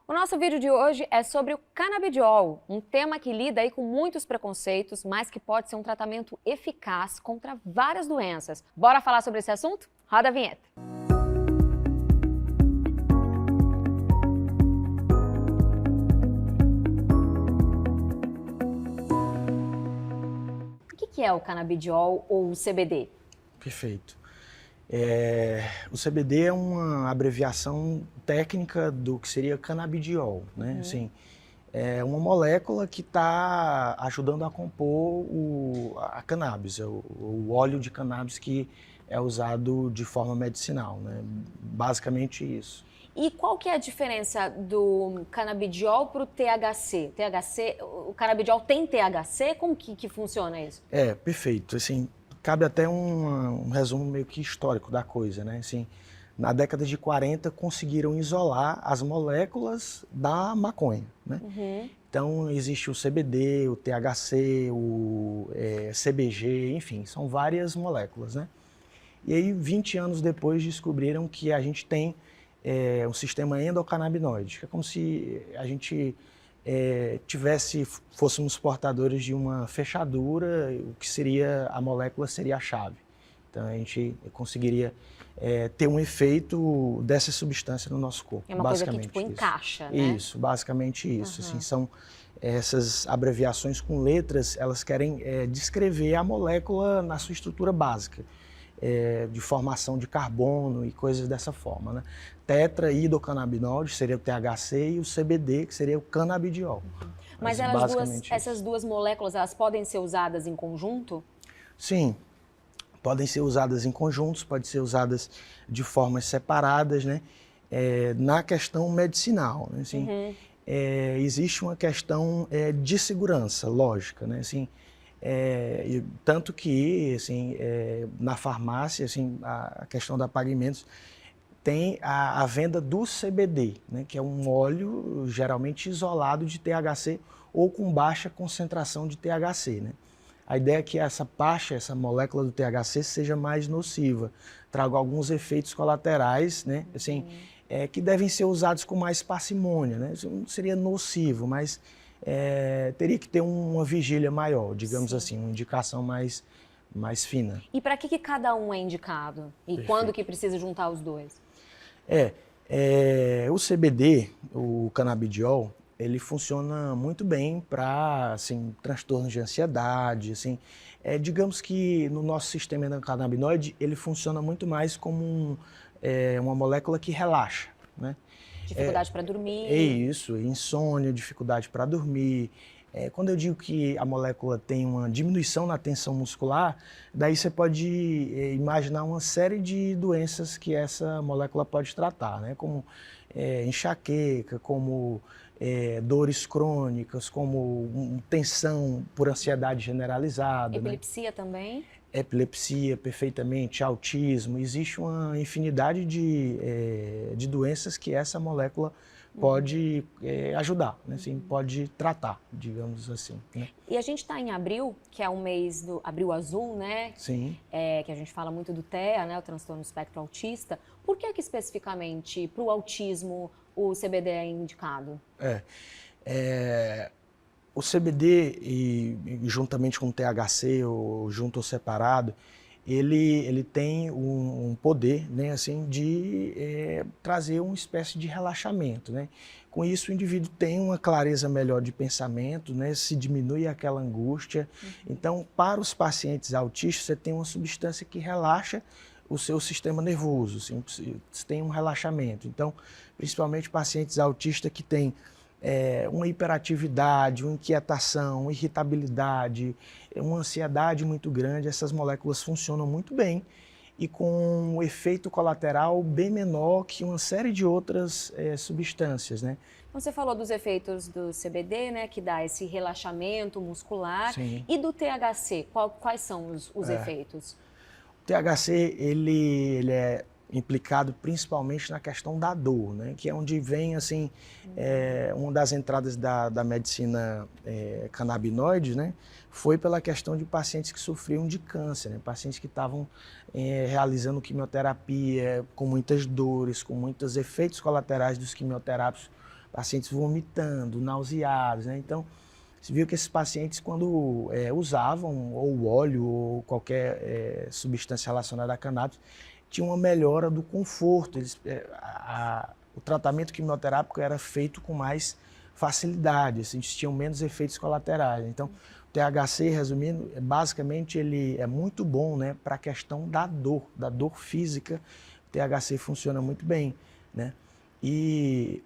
O nosso vídeo de hoje é sobre o canabidiol, um tema que lida aí com muitos preconceitos, mas que pode ser um tratamento eficaz contra várias doenças. Bora falar sobre esse assunto? Roda a vinheta. O que é o canabidiol ou o CBD? Perfeito. O CBD é uma abreviação técnica do que seria canabidiol, né? Assim, é uma molécula que está ajudando a compor a cannabis, o óleo de cannabis que é usado de forma medicinal, né? Basicamente isso. E qual que é a diferença do canabidiol para o THC? O canabidiol tem THC? Como que funciona isso? Perfeito. Assim, cabe até um resumo meio que histórico da coisa, né? Assim, na década de 40 conseguiram isolar as moléculas da maconha, né? Então existe o CBD, o THC, o CBG, enfim, são várias moléculas, né? E aí 20 anos depois descobriram que a gente tem um sistema endocannabinoide, que é como se a gente fôssemos portadores de uma fechadura, o que seria a molécula seria a chave. Então a gente conseguiria ter um efeito dessa substância no nosso corpo. É uma coisa que tipo encaixa, né? Isso, basicamente isso. Assim, são essas abreviações com letras, elas querem descrever a molécula na sua estrutura básica. De formação de carbono e coisas dessa forma, né? Tetrahidrocannabinol seria o THC e o CBD, que seria o canabidiol. Mas essas duas moléculas, elas podem ser usadas em conjunto? Sim, podem ser usadas em conjuntos, podem ser usadas de formas separadas, né? Na questão medicinal, né? Assim, existe uma questão de segurança, lógica, né? Assim, tanto que assim, na farmácia, assim, a questão da Pagamentos tem a venda do CBD, né, que é um óleo geralmente isolado de THC ou com baixa concentração de THC. Né? A ideia é que essa molécula do THC seja mais nociva, traga alguns efeitos colaterais, né, assim, que devem ser usados com mais parcimônia. Né? Isso não seria nocivo, mas teria que ter uma vigília maior, digamos assim, uma indicação mais fina. E para que cada um é indicado? E Perfeito. Quando que precisa juntar os dois? O CBD, o canabidiol, ele funciona muito bem para assim, transtornos de ansiedade. Assim, digamos que no nosso sistema endocannabinoide, ele funciona muito mais como uma molécula que relaxa, né? Dificuldade para dormir. É isso, insônia, dificuldade para dormir. Quando eu digo que a molécula tem uma diminuição na tensão muscular, daí você pode imaginar uma série de doenças que essa molécula pode tratar, né? Como enxaqueca, como dores crônicas, como tensão por ansiedade generalizada. Epilepsia, né? Também? Epilepsia, perfeitamente, autismo. Existe uma infinidade de doenças que essa molécula pode ajudar, né? Assim, pode tratar, digamos assim. Né? E a gente está em abril, que é o mês do Abril Azul, né? Sim. Que a gente fala muito do TEA, né? O transtorno do espectro autista. Por que especificamente para o autismo o CBD é indicado? O CBD, e juntamente com o THC, ou junto ou separado, ele tem um poder, né, assim, de trazer uma espécie de relaxamento. Né? Com isso, o indivíduo tem uma clareza melhor de pensamento, né, se diminui aquela angústia. Então, para os pacientes autistas, você tem uma substância que relaxa o seu sistema nervoso, assim, você tem um relaxamento. Então, principalmente pacientes autistas que têm uma hiperatividade, uma inquietação, uma irritabilidade, uma ansiedade muito grande, essas moléculas funcionam muito bem e com um efeito colateral bem menor que uma série de outras substâncias, né? Você falou dos efeitos do CBD, né, que dá esse relaxamento muscular. Sim. E do THC, quais são os efeitos? O THC, ele é implicado principalmente na questão da dor, né? Que é onde vem assim, uma das entradas da medicina canabinoide, né? Foi pela questão de pacientes que sofriam de câncer, né? Pacientes que estavam realizando quimioterapia com muitas dores, com muitos efeitos colaterais dos quimioterápicos pacientes vomitando, nauseados, né? Então, se viu que esses pacientes, quando usavam ou óleo ou qualquer substância relacionada a cannabis, tinha uma melhora do conforto. O tratamento quimioterápico era feito com mais facilidade, assim, tinham menos efeitos colaterais. Então, o THC, resumindo, basicamente ele é muito bom, né, para a questão da dor física. O THC funciona muito bem, né? E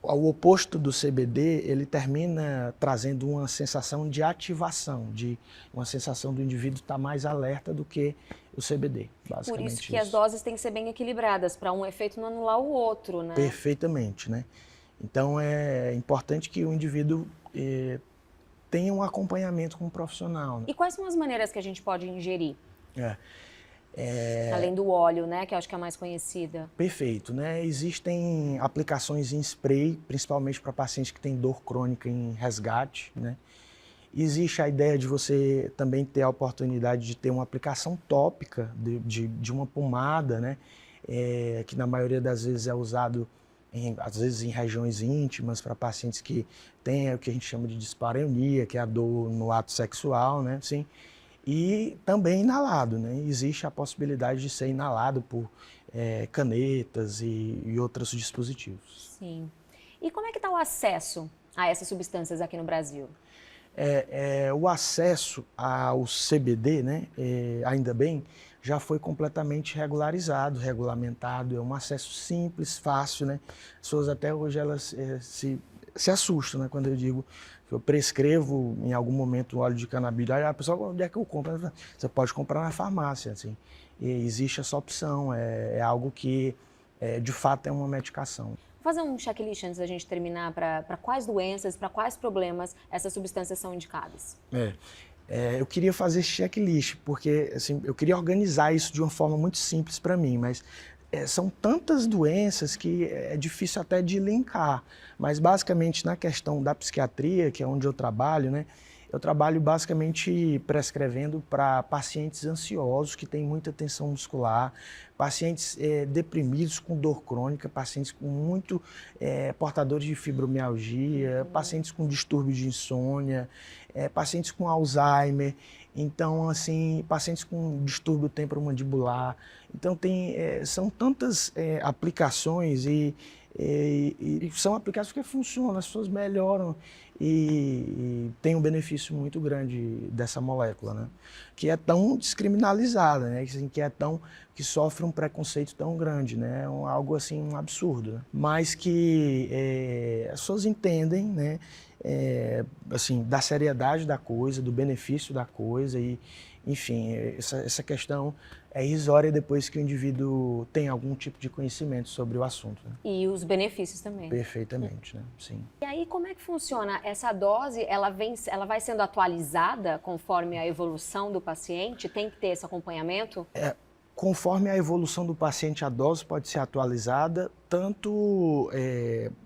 o oposto do CBD, ele termina trazendo uma sensação de ativação, uma sensação do indivíduo estar mais alerta do que o CBD, basicamente. Por isso que as doses têm que ser bem equilibradas, para um efeito não anular o outro, né? Perfeitamente, né? Então é importante que o indivíduo tenha um acompanhamento com um profissional. Né? E quais são as maneiras que a gente pode ingerir? Além do óleo, né, que eu acho que é a mais conhecida. Perfeito, né? Existem aplicações em spray, principalmente para pacientes que têm dor crônica em resgate, né? Existe a ideia de você também ter a oportunidade de ter uma aplicação tópica de uma pomada, né? Que na maioria das vezes é usado, às vezes em regiões íntimas, para pacientes que têm o que a gente chama de dispareunia, que é a dor no ato sexual, né? Sim. E também inalado, né? Existe a possibilidade de ser inalado por canetas e outros dispositivos. Sim. E como é que está o acesso a essas substâncias aqui no Brasil? O acesso ao CBD, né, ainda bem, já foi completamente regularizado, regulamentado. É um acesso simples, fácil, né? As pessoas até hoje elas se assustam, né, quando eu digo que eu prescrevo em algum momento um óleo de canabidiol. A pessoa, onde é que eu compro? Você pode comprar na farmácia, assim. E existe essa opção, é algo que de fato é uma medicação. Vou fazer um checklist antes da gente terminar, para quais doenças, para quais problemas essas substâncias são indicadas? Eu queria fazer esse checklist, porque assim, eu queria organizar isso de uma forma muito simples para mim, mas são tantas doenças que é difícil até de linkar. Mas basicamente na questão da psiquiatria, que é onde eu trabalho, né? Eu trabalho basicamente prescrevendo para pacientes ansiosos que têm muita tensão muscular, pacientes deprimidos com dor crônica, pacientes com muito portadores de fibromialgia, pacientes com distúrbio de insônia, pacientes com Alzheimer, então assim, pacientes com distúrbio temporomandibular. Então são tantas aplicações e são aplicações que funcionam, as pessoas melhoram e tem um benefício muito grande dessa molécula, né? Que é tão descriminalizada, né? Que sofre um preconceito tão grande, né? Algo assim, um absurdo, né? Mas que as pessoas entendem, né? Assim, da seriedade da coisa, do benefício da coisa e, enfim, essa questão é irrisória depois que o indivíduo tem algum tipo de conhecimento sobre o assunto. Né? E os benefícios também. Perfeitamente, né? Sim. E aí, como é que funciona? Essa dose, ela vai sendo atualizada conforme a evolução do paciente? Tem que ter esse acompanhamento? Conforme a evolução do paciente, a dose pode ser atualizada, tanto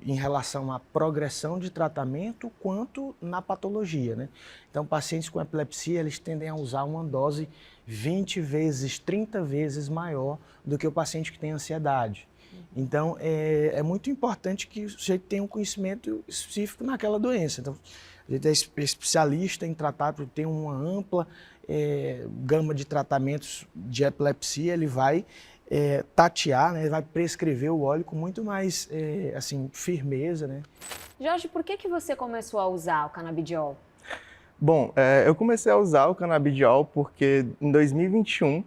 em relação à progressão de tratamento, quanto na patologia, né? Então, pacientes com epilepsia, eles tendem a usar uma dose 20 vezes, 30 vezes maior do que o paciente que tem ansiedade. Então, é muito importante que o sujeito tenha um conhecimento específico naquela doença. Então, a gente é especialista em tratar, tem uma ampla gama de tratamentos de epilepsia, ele vai tatear, né, ele vai prescrever o óleo com muito mais assim, firmeza. Né? Jorge, por que você começou a usar o canabidiol? Bom, eu comecei a usar o canabidiol porque em 2021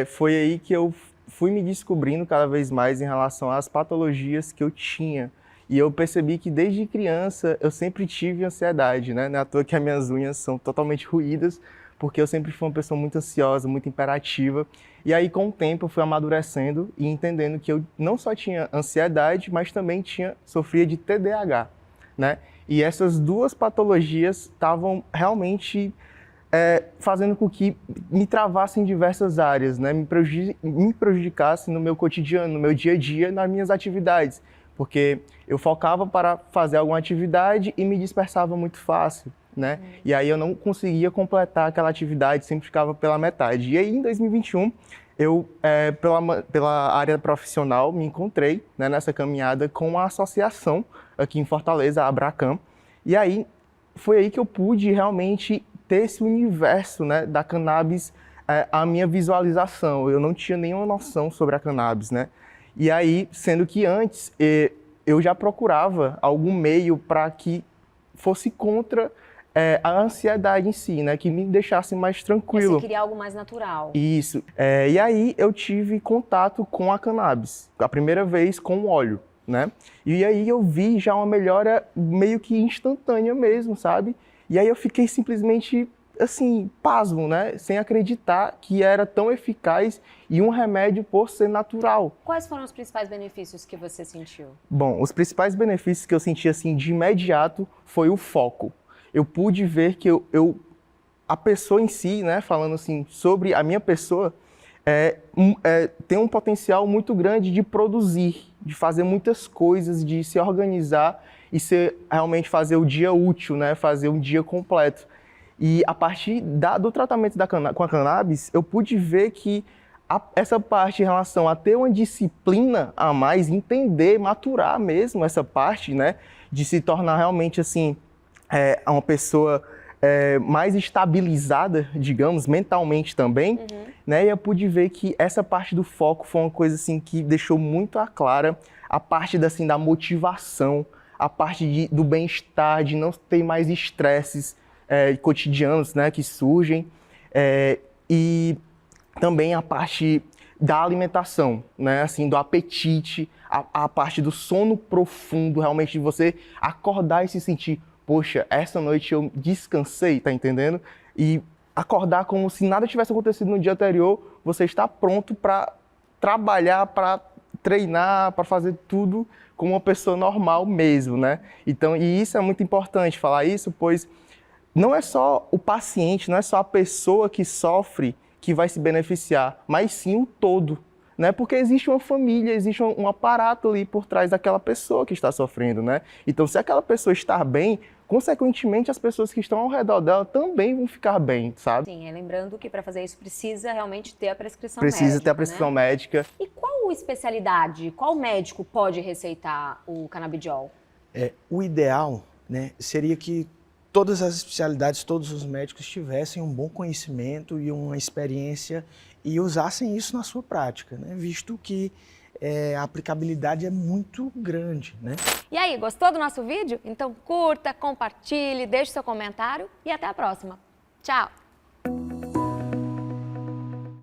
foi aí que eu fui me descobrindo cada vez mais em relação às patologias que eu tinha. E eu percebi que desde criança eu sempre tive ansiedade, né? Não é à toa que as minhas unhas são totalmente roídas, porque eu sempre fui uma pessoa muito ansiosa, muito imperativa. E aí, com o tempo, eu fui amadurecendo e entendendo que eu não só tinha ansiedade, mas também sofria de TDAH, né? E essas duas patologias estavam realmente fazendo com que me travassem em diversas áreas, né? Me prejudicassem no meu cotidiano, no meu dia a dia, nas minhas atividades. Porque eu focava para fazer alguma atividade e me dispersava muito fácil, né? E aí eu não conseguia completar aquela atividade, sempre ficava pela metade. E aí em 2021, eu, pela área profissional, me encontrei, né, nessa caminhada com uma associação aqui em Fortaleza, a Abracam. E aí, foi aí que eu pude realmente ter esse universo, né, da cannabis, a minha visualização. Eu não tinha nenhuma noção sobre a cannabis, né? E aí, sendo que antes, eu já procurava algum meio para que fosse contra a ansiedade em si, né? Que me deixasse mais tranquilo. Você queria algo mais natural. Isso. E aí eu tive contato com a cannabis, a primeira vez com o óleo, né? E aí eu vi já uma melhora meio que instantânea mesmo, sabe? E aí eu fiquei simplesmente, assim, pasmo, né? Sem acreditar que era tão eficaz e um remédio por ser natural. Quais foram os principais benefícios que você sentiu? Bom, os principais benefícios que eu senti, assim, de imediato foi o foco. Eu pude ver que a pessoa em si, né, falando assim sobre a minha pessoa, tem um potencial muito grande de produzir, de fazer muitas coisas, de se organizar e realmente fazer o dia útil, né, fazer um dia completo. E a partir do tratamento com a cannabis, eu pude ver que essa parte em relação a ter uma disciplina a mais, entender, maturar mesmo essa parte, né, de se tornar realmente assim, uma pessoa mais estabilizada, digamos, mentalmente também, né? E eu pude ver que essa parte do foco foi uma coisa assim que deixou muito clara a parte assim, da motivação, a parte do bem-estar, de não ter mais estresses cotidianos, né, que surgem, e também a parte da alimentação, né, assim, do apetite, a parte do sono profundo, realmente de você acordar e se sentir, poxa, essa noite eu descansei, tá entendendo? E acordar como se nada tivesse acontecido no dia anterior, você está pronto para trabalhar, para treinar, para fazer tudo como uma pessoa normal mesmo, né? Então, e isso é muito importante falar isso, pois não é só o paciente, não é só a pessoa que sofre que vai se beneficiar, mas sim o todo, né? Porque existe uma família, existe um aparato ali por trás daquela pessoa que está sofrendo, né? Então, se aquela pessoa estar bem, consequentemente, as pessoas que estão ao redor dela também vão ficar bem, sabe? Sim, lembrando que para fazer isso precisa realmente ter a prescrição médica. Precisa ter a prescrição médica. E qual especialidade, qual médico pode receitar o canabidiol? O ideal, né, seria que todas as especialidades, todos os médicos tivessem um bom conhecimento e uma experiência e usassem isso na sua prática, né, visto que a aplicabilidade é muito grande, né? E aí, gostou do nosso vídeo? Então curta, compartilhe, deixe seu comentário e até a próxima. Tchau!